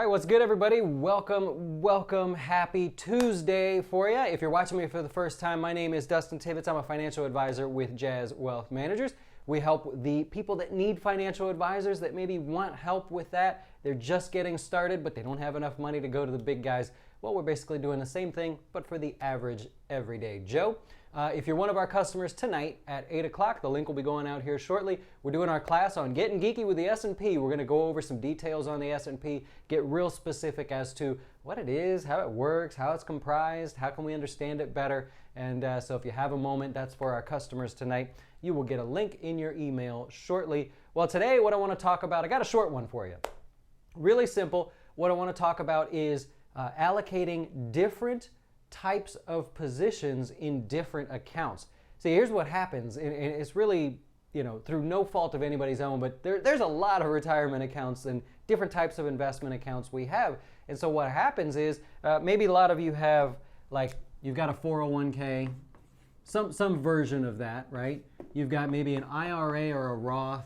right, what's good, everybody? Welcome. Happy Tuesday for you. If you're watching me for the first time, my name is Dustin Tibbetts. I'm a financial advisor with Jazz Wealth Managers. We help the people that need financial advisors that maybe want help with that. They're just getting started, but they don't have enough money to go to the big guys. Well, we're basically doing the same thing, but for the average everyday Joe. If you're one of our customers tonight at 8 o'clock, the link will be going out here shortly. We're doing our class on getting geeky with the S&P. We're going to go over some details on the S&P, get real specific as to what it is, how it works, how it's comprised, how can we understand it better. And so if you have a moment, that's for our customers tonight. You will get a link in your email shortly. Well, today what I want to talk about, I got a short one for you. Really simple. What I want to talk about is allocating different types of positions in different accounts. See, here's what happens, and it's really, through no fault of anybody's own, but there's a lot of retirement accounts and different types of investment accounts we have. And so what happens is, maybe a lot of you have, you've got a 401k, some version of that, right? You've got maybe an IRA or a Roth,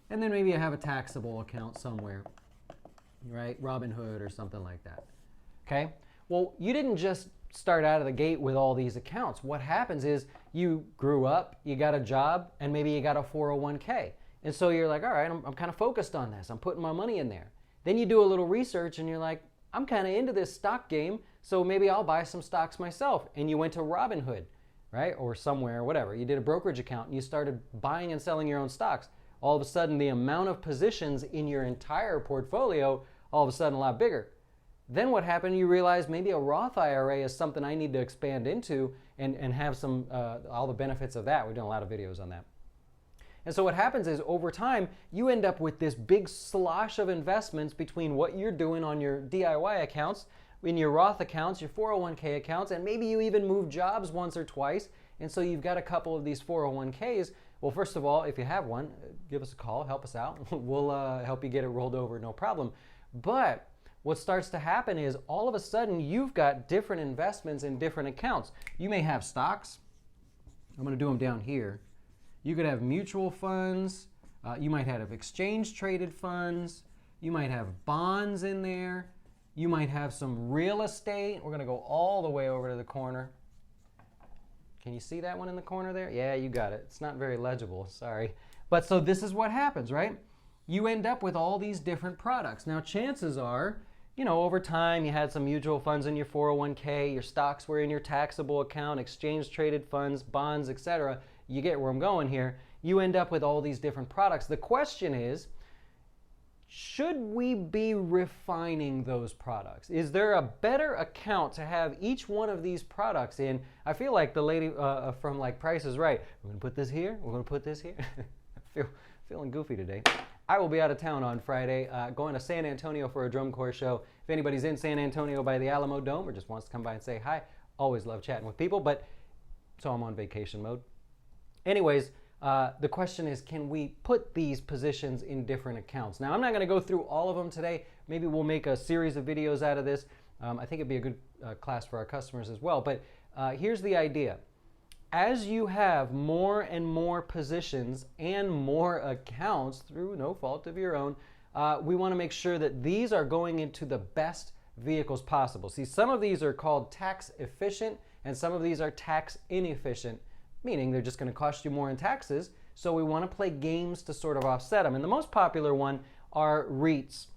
and then maybe you have a taxable account somewhere, right? Robinhood or something like that, okay? Well, you didn't just start out of the gate with all these accounts. What happens is you grew up, you got a job, and maybe you got a 401k. And so you're like, all right, I'm kind of focused on this. I'm putting my money in there. Then you do a little research and you're like, I'm kind of into this stock game, so maybe I'll buy some stocks myself. And you went to Robinhood, right? Or somewhere, whatever. You did a brokerage account and you started buying and selling your own stocks. All of a sudden, the amount of positions in your entire portfolio, all of a sudden a lot bigger. Then what happened, you realize maybe a Roth IRA is something I need to expand into and have some all the benefits of that. We've done a lot of videos on that. And so what happens is over time, you end up with this big slosh of investments between what you're doing on your DIY accounts, in your Roth accounts, your 401k accounts, and maybe you even move jobs once or twice. And so you've got a couple of these 401ks. Well, first of all, if you have one, give us a call, help us out. We'll help you get it rolled over, no problem. But what starts to happen is all of a sudden you've got different investments in different accounts. You may have stocks. I'm going to do them down here. You could have mutual funds. You might have exchange traded funds. You might have bonds in there. You might have some real estate. We're going to go all the way over to the corner. Can you see that one in the corner there? Yeah, you got it. It's not very legible, sorry. But so this is what happens, right? You end up with all these different products. Now, chances are, over time you had some mutual funds in your 401k, your stocks were in your taxable account, exchange traded funds, bonds, etc. You get where I'm going here. You end up with all these different products. The question is, should we be refining those products? Is there a better account to have each one of these products in? I feel like the lady from Price is Right. We're going to put this here. We're going to put this here. Feeling goofy today. I will be out of town on Friday, going to San Antonio for a drum corps show. If anybody's in San Antonio by the Alamo Dome or just wants to come by and say hi, always love chatting with people, so I'm on vacation mode. Anyways, the question is, can we put these positions in different accounts? Now, I'm not going to go through all of them today. Maybe we'll make a series of videos out of this. I think it'd be a good class for our customers as well. But here's the idea. As you have more and more positions and more accounts through no fault of your own, we want to make sure that these are going into the best vehicles possible. See, some of these are called tax efficient and some of these are tax inefficient, meaning they're just going to cost you more in taxes. So we want to play games to sort of offset them. And the most popular one are REITs.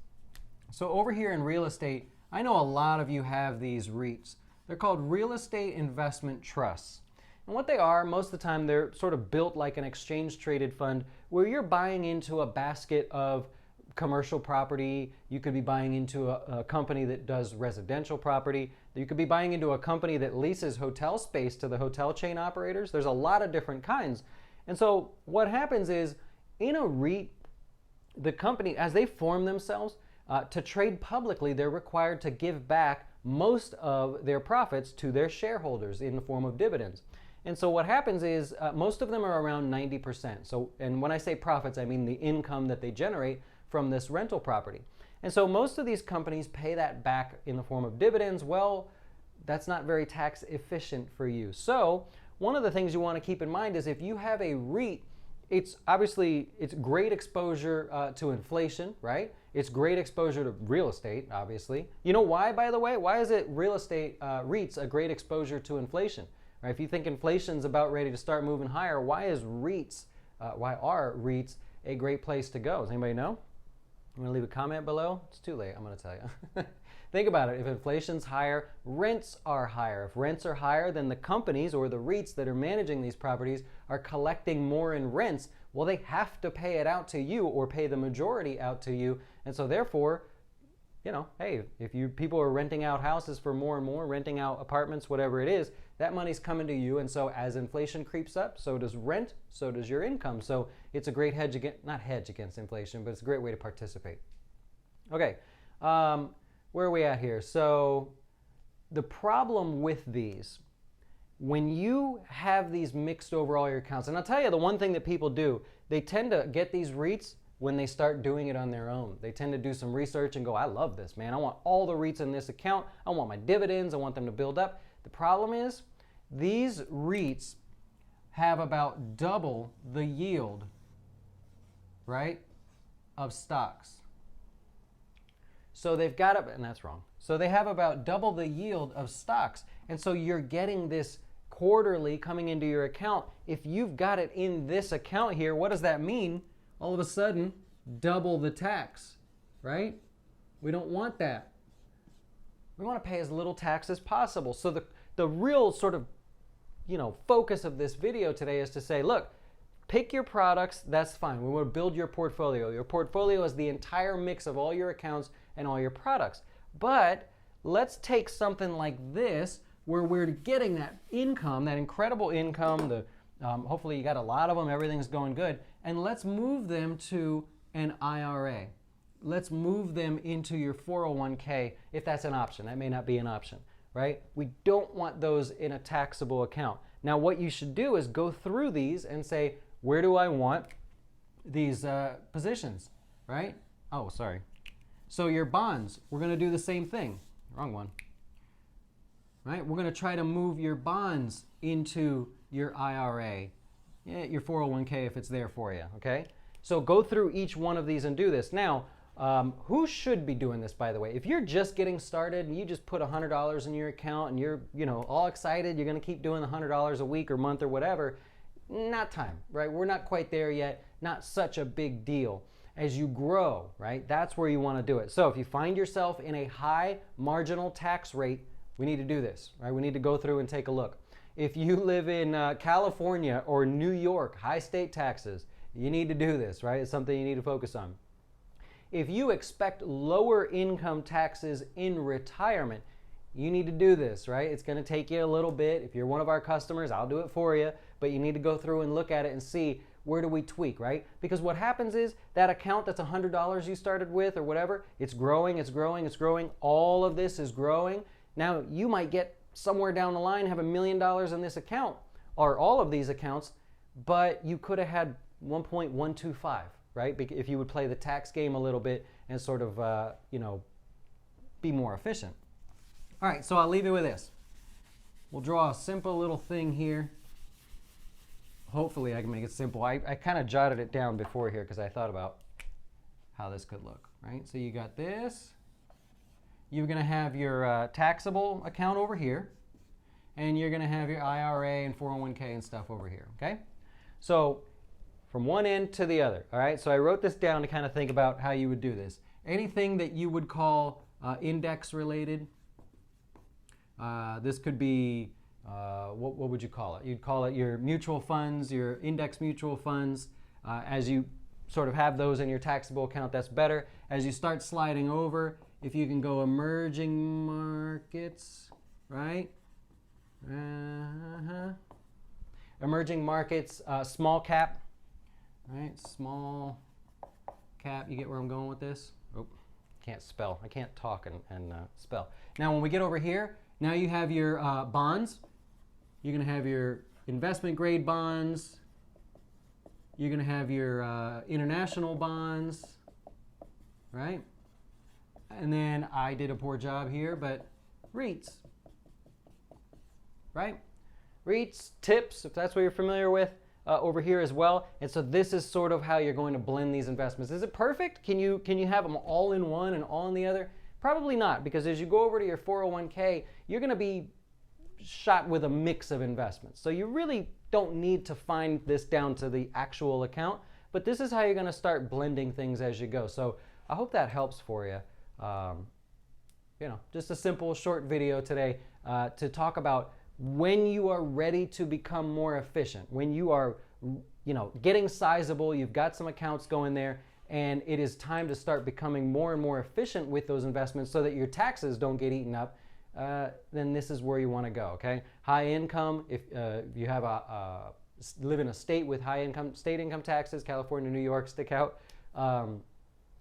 So over here in real estate, I know a lot of you have these REITs. They're called real estate investment trusts. And what they are, most of the time, they're sort of built like an exchange-traded fund where you're buying into a basket of commercial property. You could be buying into a company that does residential property. You could be buying into a company that leases hotel space to the hotel chain operators. There's a lot of different kinds. And so what happens is, in a REIT, the company, as they form themselves, to trade publicly, they're required to give back most of their profits to their shareholders in the form of dividends. And so what happens is most of them are around 90%. So, and when I say profits, I mean the income that they generate from this rental property. And so most of these companies pay that back in the form of dividends. Well, that's not very tax efficient for you. So one of the things you want to keep in mind is if you have a REIT, it's great exposure to inflation, right? It's great exposure to real estate, obviously. You know why, by the way? Why is it real estate REITs a great exposure to inflation? Right? If you think inflation's about ready to start moving higher, why are REITs a great place to go? Does anybody know? You want to leave a comment below? It's too late. I'm going to tell you. Think about it. If inflation's higher, rents are higher. If rents are higher, then the companies or the REITs that are managing these properties are collecting more in rents. Well, they have to pay it out to you or pay the majority out to you. And so therefore, you know, hey, if people are renting out houses for more and more, renting out apartments, whatever it is, that money's coming to you. And so as inflation creeps up, so does rent, so does your income. So it's a great hedge against, not hedge against inflation, but it's a great way to participate. Okay, where are we at here? So the problem with these, when you have these mixed over all your accounts, and I'll tell you the one thing that people do, they tend to get these REITs when they start doing it on their own. They tend to do some research and go, I love this, man. I want all the REITs in this account. I want my dividends. I want them to build up. The problem is these REITs have about double the yield, right, of stocks. So they've got and that's wrong. So they have about double the yield of stocks. And so you're getting this quarterly coming into your account. If you've got it in this account here, what does that mean? All of a sudden, double the tax, right? We don't want that. We want to pay as little tax as possible. So the real sort of, focus of this video today is to say, look, pick your products, that's fine. We want to build your portfolio. Your portfolio is the entire mix of all your accounts and all your products. But let's take something like this where we're getting that income, that incredible income, hopefully you got a lot of them, everything's going good, and let's move them to an IRA. Let's move them into your 401k if that's an option. That may not be an option, right? We don't want those in a taxable account. Now what you should do is go through these and say, where do I want these positions, right? Oh, sorry. So your bonds, we're going to do the same thing. Wrong one. Right? We're going to try to move your bonds into your IRA, your 401k if it's there for you, okay? So go through each one of these and do this. Now, who should be doing this, by the way? If you're just getting started and you just put $100 in your account and you're, all excited, you're going to keep doing the $100 a week or month or whatever, not time, right? We're not quite there yet. Not such a big deal. As you grow, right, that's where you want to do it. So if you find yourself in a high marginal tax rate, we need to do this, right? We need to go through and take a look. If you live in California or New York, high state taxes, you need to do this, right? It's something you need to focus on. If you expect lower income taxes in retirement, you need to do this, right? It's going to take you a little bit. If you're one of our customers, I'll do it for you, but you need to go through and look at it and see where do we tweak, right? Because what happens is that account that's $100 you started with or whatever, it's growing, it's growing, it's growing. All of this is growing. Now you might get somewhere down the line, have $1 million in this account or all of these accounts, but you could have had 1.125, right? If you would play the tax game a little bit and sort of, be more efficient. All right, so I'll leave you with this. We'll draw a simple little thing here. Hopefully I can make it simple. I kind of jotted it down before here because I thought about how this could look, right? So you got this. You're going to have your taxable account over here, and you're going to have your IRA and 401k and stuff over here, okay? So from one end to the other, all right? So I wrote this down to kind of think about how you would do this. Anything that you would call index related, this could be what would you call it? You'd call it your mutual funds, your index mutual funds. As you sort of have those in your taxable account, that's better. As you start sliding over, if you can go emerging markets, right? Emerging markets, small cap, right? Small cap. You get where I'm going with this? Oh, can't spell. I can't talk and spell. Now, when we get over here, now you have your bonds. You're going to have your investment grade bonds. You're going to have your international bonds, right? And then I did a poor job here, but REITs, right? REITs, TIPS, if that's what you're familiar with. over here as well. And so this is sort of how you're going to blend these investments. Is it perfect? Can you have them all in one and all in the other? Probably not, because as you go over to your 401k, you're going to be shot with a mix of investments. So you really don't need to find this down to the actual account, but this is how you're going to start blending things as you go. So I hope that helps for you. Just a simple short video today to talk about when you are ready to become more efficient, when you are, getting sizable, you've got some accounts going there, and it is time to start becoming more and more efficient with those investments so that your taxes don't get eaten up. Then this is where you want to go. Okay, high income. If you have live in a state with state income taxes, California, New York stick out,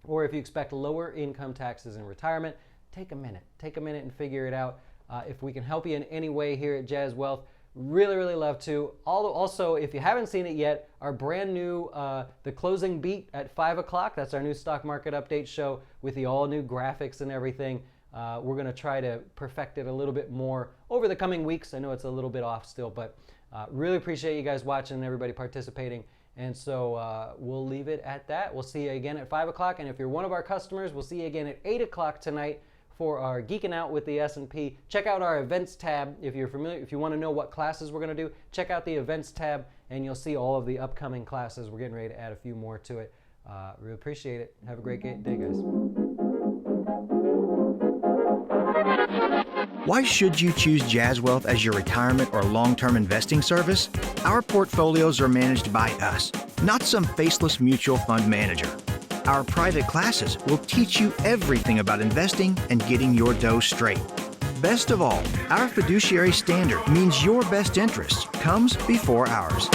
or if you expect lower income taxes in retirement, take a minute and figure it out. If we can help you in any way here at Jazz Wealth, really love to. Also, if you haven't seen it yet, our brand new The Closing Beat at 5 o'clock, that's our new stock market update show with the all new graphics and everything. We're going to try to perfect it a little bit more over the coming weeks. I know it's a little bit off still, but really appreciate you guys watching and everybody participating. And so we'll leave it at that. We'll see you again at 5 o'clock. And if you're one of our customers, we'll see you again at 8 o'clock tonight for our Geeking Out with the S&P. Check out our events tab. If you're familiar, if you want to know what classes we're going to do, check out the events tab and you'll see all of the upcoming classes. We're getting ready to add a few more to it. Really appreciate it. Have a great day, guys. Why should you choose Jazz Wealth as your retirement or long-term investing service? Our portfolios are managed by us, not some faceless mutual fund manager. Our private classes will teach you everything about investing and getting your dough straight. Best of all, our fiduciary standard means your best interest comes before ours.